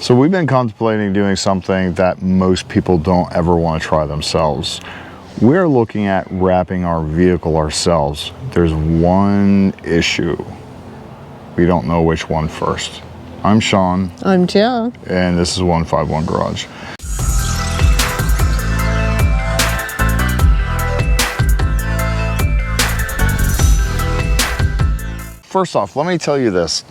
So we've been contemplating doing something that most people don't ever want to try themselves. We're looking at wrapping our vehicle ourselves. There's one issue. We don't know which one first. I'm Sean. I'm Jill. And this is 151 Garage. First off, let me tell you this.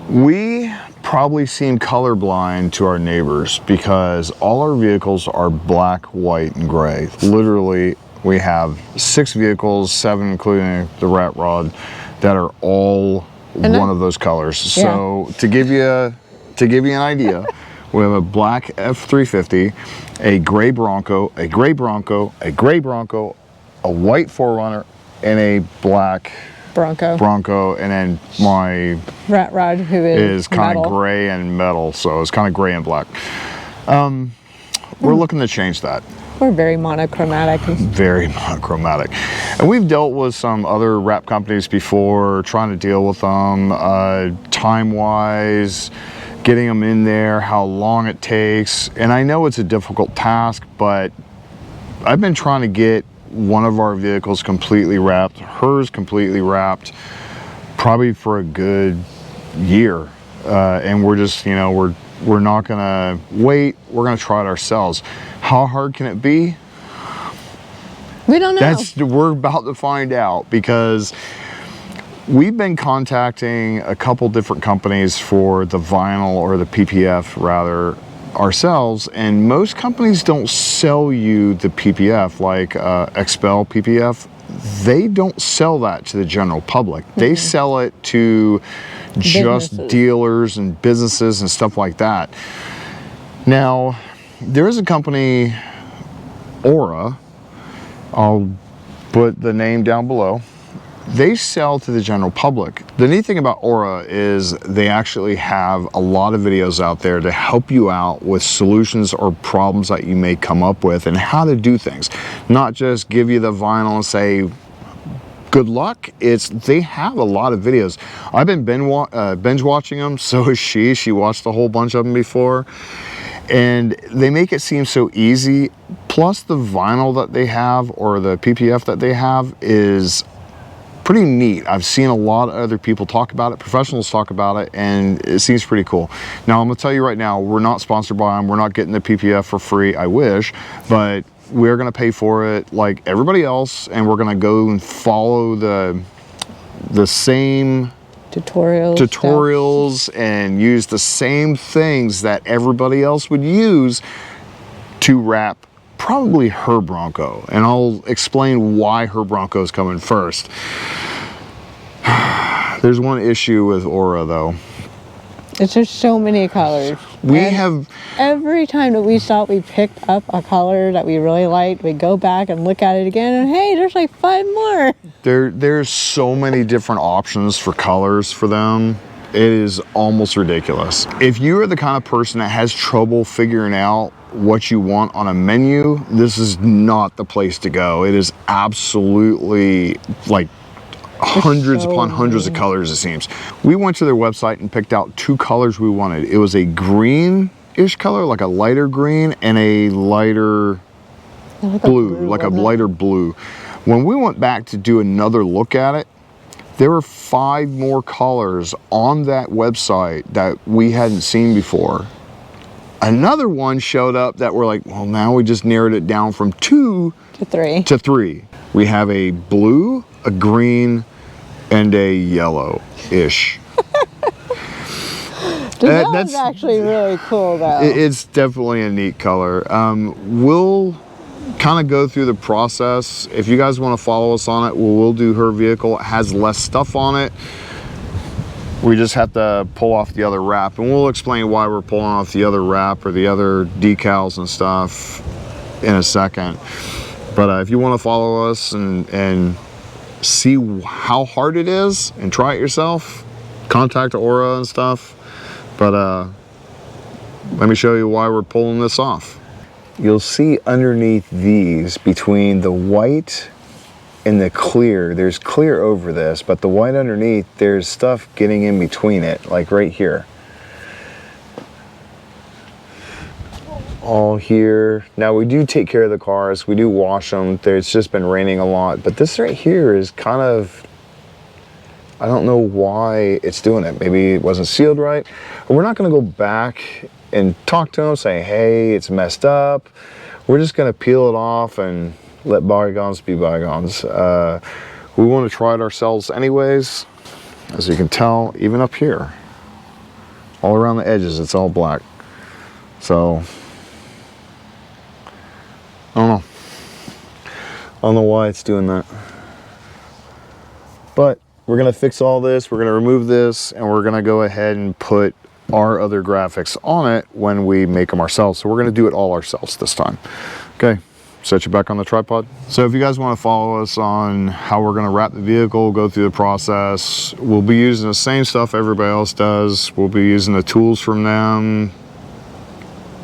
We probably seem colorblind to our neighbors because all our vehicles are black, white, and gray. Literally, we have 6 vehicles, 7 including the rat rod, that are all one of those colors. Yeah. So to give you an idea, we have a black F350, a gray Bronco, a gray Bronco, a gray Bronco, a white 4Runner, and a black Bronco, and then my rat rod, who is kind of gray and metal, so it's kind of gray and black. We're looking to change that. We're very monochromatic. Very monochromatic. And we've dealt with some other wrap companies before, trying to deal with them, time-wise, getting them in there, how long it takes. And I know it's a difficult task, but I've been trying to get one of our vehicles completely wrapped, hers completely wrapped, probably for a good year. And we're just, we're not gonna wait, we're gonna try it ourselves. How hard can it be? We don't know. We're about to find out, because we've been contacting a couple different companies for the vinyl, or the PPF rather, ourselves, and most companies don't sell you the PPF, like Expel PPF. They don't sell that to the general public. They sell it to just dealers and businesses and stuff like that. Now, there is a company, Aura, I'll put the name down below. They sell to the general public. The neat thing about Aura is they actually have a lot of videos out there to help you out with solutions or problems that you may come up with and how to do things. Not just give you the vinyl and say, good luck. They have a lot of videos. I've been binge watching them, so is she. She watched a whole bunch of them before. And they make it seem so easy. Plus the vinyl that they have, or the PPF that they have, is pretty neat. I've seen a lot of other people talk about it, professionals talk about it, and it seems pretty cool. Now, I'm gonna tell you right now, we're not sponsored by them. We're not getting the PPF for free. I wish, but we're gonna pay for it like everybody else, and we're gonna go and follow the same tutorials and use the same things that everybody else would use to wrap probably her Bronco. And I'll explain why her Bronco is coming first. There's one issue with Aura though. It's just so many colors. Every time that we thought we picked up a color that we really liked, we go back and look at it again, and hey, there's like 5 more. There's so many different options for colors for them. It is almost ridiculous. If you are the kind of person that has trouble figuring out what you want on a menu, this is not the place to go. It is absolutely like hundreds upon hundreds of colors, it seems. We went to their website and picked out 2 colors we wanted. It was a green-ish color, like a lighter green, and a lighter blue, like a lighter blue. When we went back to do another look at it, there were 5 more colors on that website that we hadn't seen before. Another one showed up that we're like, well, now we just narrowed it down from 2 to 3. We have a blue, a green, and a yellow-ish. That's actually really cool, though. It's definitely a neat color. We'll kind of go through the process. If you guys want to follow us on it, we'll do her vehicle. It has less stuff on it. We just have to pull off the other wrap, and we'll explain why we're pulling off the other wrap or the other decals and stuff in a second. But if you want to follow us and see how hard it is and try it yourself, contact Aura and stuff. But let me show you why we're pulling this off. You'll see underneath these, between the white and the clear, there's clear over this, but the white underneath, there's stuff getting in between it, like right here. all here. Now we do take care of the cars. We do wash them. It's just been raining a lot. But this right here is kind of, I don't know why it's doing it. Maybe it wasn't sealed right. We're not going to go back and talk to them, say, hey, it's messed up. We're just going to peel it off and let bygones be bygones. We want to try it ourselves anyways. As you can tell, even up here, all around the edges, it's all black. So, I don't know. I don't know why it's doing that. But we're going to fix all this. We're going to remove this, and we're going to go ahead and put our other graphics on it when we make them ourselves. So we're going to do it all ourselves this time. Okay, set you back on the tripod. So if you guys want to follow us on how we're going to wrap the vehicle, go through the process, we'll be using the same stuff everybody else does. We'll be using the tools from them,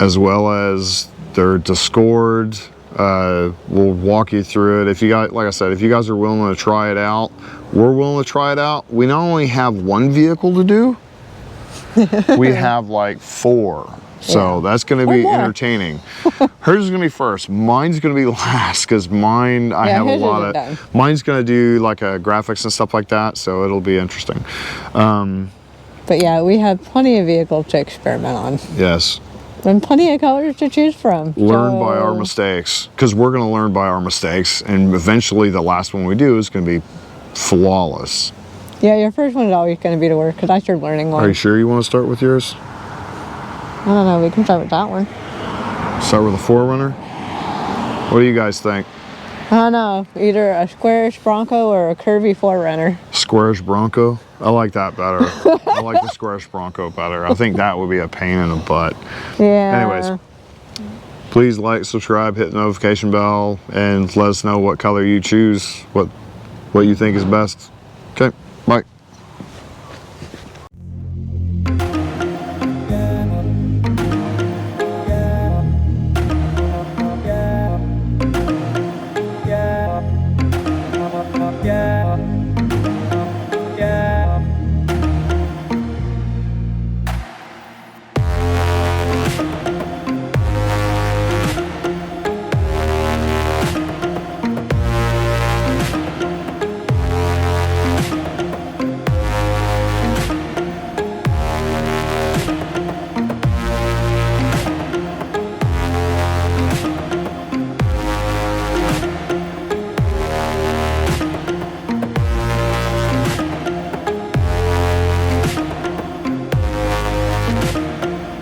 as well as their Discord. We'll walk you through it. If you guys, like I said, if you guys are willing to try it out, we're willing to try it out. We not only have one vehicle to do, we have like 4. So yeah, that's going to be entertaining. Hers is going to be first. Mine's going to be last because mine, I have a lot of, mine's going to do like a graphics and stuff like that. So it'll be interesting. But yeah, we have plenty of vehicles to experiment on. Yes. And plenty of colors to choose from. Learn by our mistakes, because we're going to learn by our mistakes, and eventually the last one we do is going to be flawless. Yeah, your first one is always going to be the worst, because I started learning one. Are you sure you want to start with yours? I don't know, we can start with that one. Start with a 4Runner? What do you guys think? I don't know, either a squarish Bronco or a curvy 4Runner. Squarish Bronco? I like that better. I like the squarish Bronco better. I think that would be a pain in the butt. Yeah. Anyways, please like, subscribe, hit the notification bell, and let us know what color you choose, what you think is best. Okay.